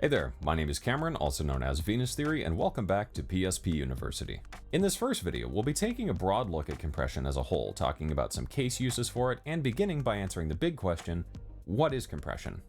Hey there, my name is Cameron, also known as Venus Theory, and welcome back to PSP University. In this first video, we'll be taking a broad look at compression as a whole, talking about some case uses for it, and beginning by answering the big question, what is compression?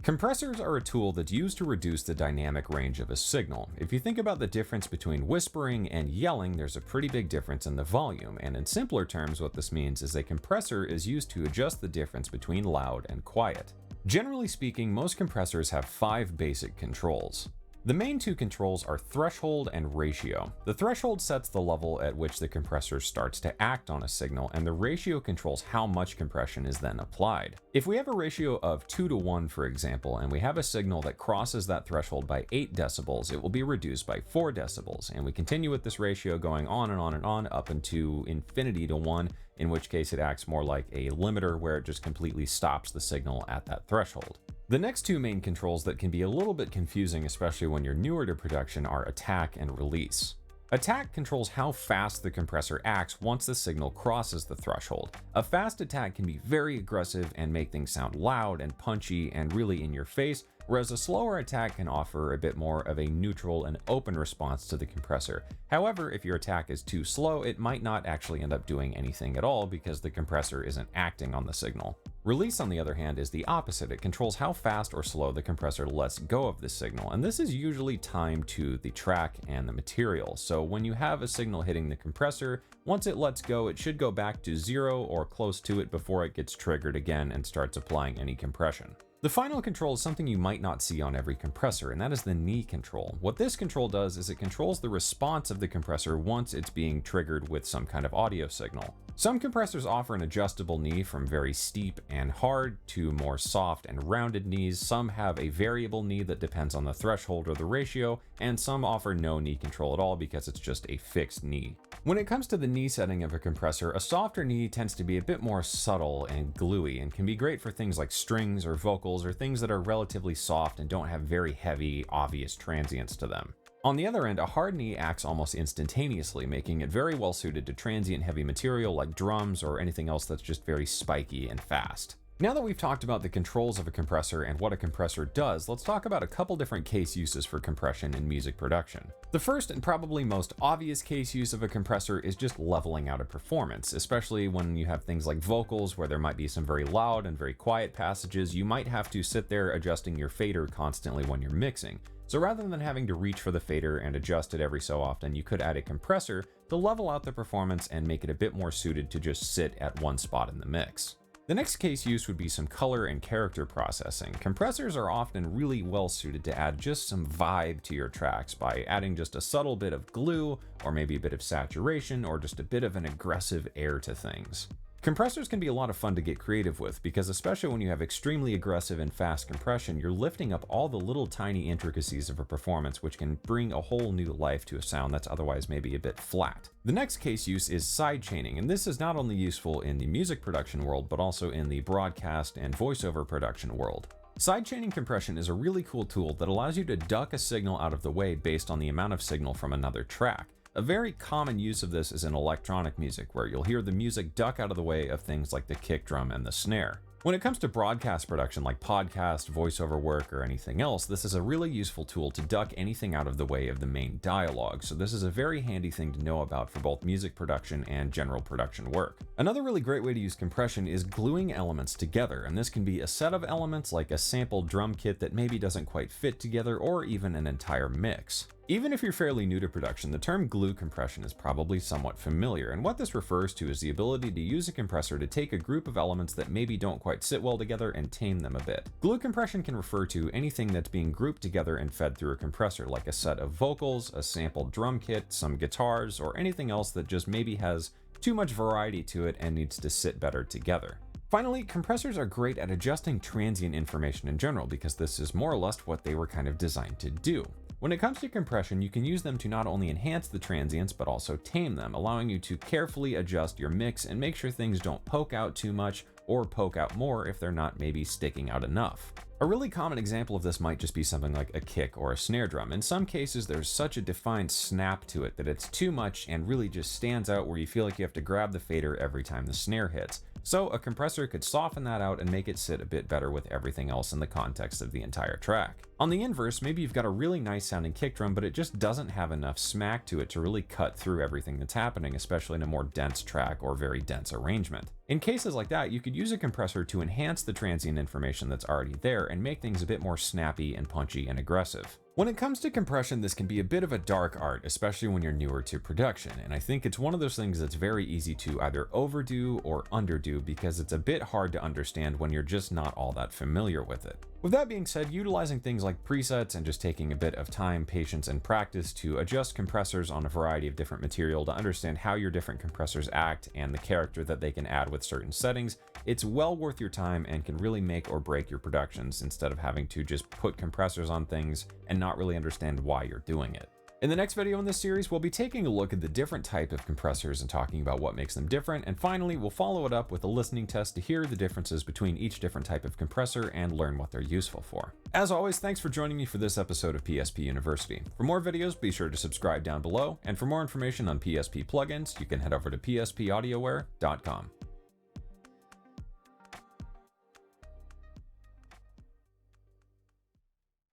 Compressors are a tool that's used to reduce the dynamic range of a signal. If you think about the difference between whispering and yelling, there's a pretty big difference in the volume, and in simpler terms what this means is a compressor is used to adjust the difference between loud and quiet. Generally speaking, most compressors have 5 basic controls. The main 2 controls are threshold and ratio. The threshold sets the level at which the compressor starts to act on a signal, and the ratio controls how much compression is then applied. If we have a ratio of 2:1, for example, and we have a signal that crosses that threshold by 8 decibels, it will be reduced by 4 decibels, and we continue with this ratio going on and on and on up into infinity to 1, in which case it acts more like a limiter where it just completely stops the signal at that threshold. The next 2 main controls that can be a little bit confusing, especially when you're newer to production, are attack and release. Attack controls how fast the compressor acts once the signal crosses the threshold. A fast attack can be very aggressive and make things sound loud and punchy and really in your face, whereas a slower attack can offer a bit more of a neutral and open response to the compressor. However, if your attack is too slow, it might not actually end up doing anything at all because the compressor isn't acting on the signal. Release, on the other hand, is the opposite. It controls how fast or slow the compressor lets go of the signal, and this is usually timed to the track and the material. So when you have a signal hitting the compressor, once it lets go, it should go back to 0 or close to it before it gets triggered again and starts applying any compression. The final control is something you might not see on every compressor, and that is the knee control. What this control does is it controls the response of the compressor once it's being triggered with some kind of audio signal. Some compressors offer an adjustable knee from very steep and hard to more soft and rounded knees. Some have a variable knee that depends on the threshold or the ratio, and some offer no knee control at all because it's just a fixed knee. When it comes to the knee setting of a compressor, a softer knee tends to be a bit more subtle and gluey and can be great for things like strings or vocals or things that are relatively soft and don't have very heavy, obvious transients to them. On the other end, a hard knee acts almost instantaneously, making it very well suited to transient heavy material like drums or anything else that's just very spiky and fast. Now that we've talked about the controls of a compressor and what a compressor does, let's talk about a couple different case uses for compression in music production. The first and probably most obvious case use of a compressor is just leveling out a performance, especially when you have things like vocals where there might be some very loud and very quiet passages. You might have to sit there adjusting your fader constantly when you're mixing. So rather than having to reach for the fader and adjust it every so often, you could add a compressor to level out the performance and make it a bit more suited to just sit at one spot in the mix. The next case use would be some color and character processing. Compressors are often really well suited to add just some vibe to your tracks by adding just a subtle bit of glue, or maybe a bit of saturation, or just a bit of an aggressive air to things. Compressors can be a lot of fun to get creative with because especially when you have extremely aggressive and fast compression, you're lifting up all the little tiny intricacies of a performance, which can bring a whole new life to a sound that's otherwise maybe a bit flat. The next case use is sidechaining, and this is not only useful in the music production world, but also in the broadcast and voiceover production world. Sidechaining compression is a really cool tool that allows you to duck a signal out of the way based on the amount of signal from another track. A very common use of this is in electronic music, where you'll hear the music duck out of the way of things like the kick drum and the snare. When it comes to broadcast production like podcast, voiceover work, or anything else, this is a really useful tool to duck anything out of the way of the main dialogue, so this is a very handy thing to know about for both music production and general production work. Another really great way to use compression is gluing elements together, and this can be a set of elements like a sampled drum kit that maybe doesn't quite fit together, or even an entire mix. Even if you're fairly new to production, the term glue compression is probably somewhat familiar, and what this refers to is the ability to use a compressor to take a group of elements that maybe don't quite sit well together and tame them a bit. Glue compression can refer to anything that's being grouped together and fed through a compressor, like a set of vocals, a sampled drum kit, some guitars, or anything else that just maybe has too much variety to it and needs to sit better together. Finally, compressors are great at adjusting transient information in general because this is more or less what they were kind of designed to do. When it comes to compression, you can use them to not only enhance the transients, but also tame them, allowing you to carefully adjust your mix and make sure things don't poke out too much or poke out more if they're not maybe sticking out enough. A really common example of this might just be something like a kick or a snare drum. In some cases, there's such a defined snap to it that it's too much and really just stands out where you feel like you have to grab the fader every time the snare hits. So a compressor could soften that out and make it sit a bit better with everything else in the context of the entire track. On the inverse, maybe you've got a really nice sounding kick drum, but it just doesn't have enough smack to it to really cut through everything that's happening, especially in a more dense track or very dense arrangement. In cases like that, you could use a compressor to enhance the transient information that's already there and make things a bit more snappy and punchy and aggressive. When it comes to compression, this can be a bit of a dark art, especially when you're newer to production, and I think it's one of those things that's very easy to either overdo or underdo because it's a bit hard to understand when you're just not all that familiar with it. With that being said, utilizing things like presets and just taking a bit of time, patience, and practice to adjust compressors on a variety of different material to understand how your different compressors act and the character that they can add with certain settings, it's well worth your time and can really make or break your productions instead of having to just put compressors on things and not really understand why you're doing it. In the next video in this series, we'll be taking a look at the different type of compressors and talking about what makes them different, and finally, we'll follow it up with a listening test to hear the differences between each different type of compressor and learn what they're useful for. As always, thanks for joining me for this episode of PSP University. For more videos, be sure to subscribe down below, and for more information on PSP plugins, you can head over to pspaudioWare.com.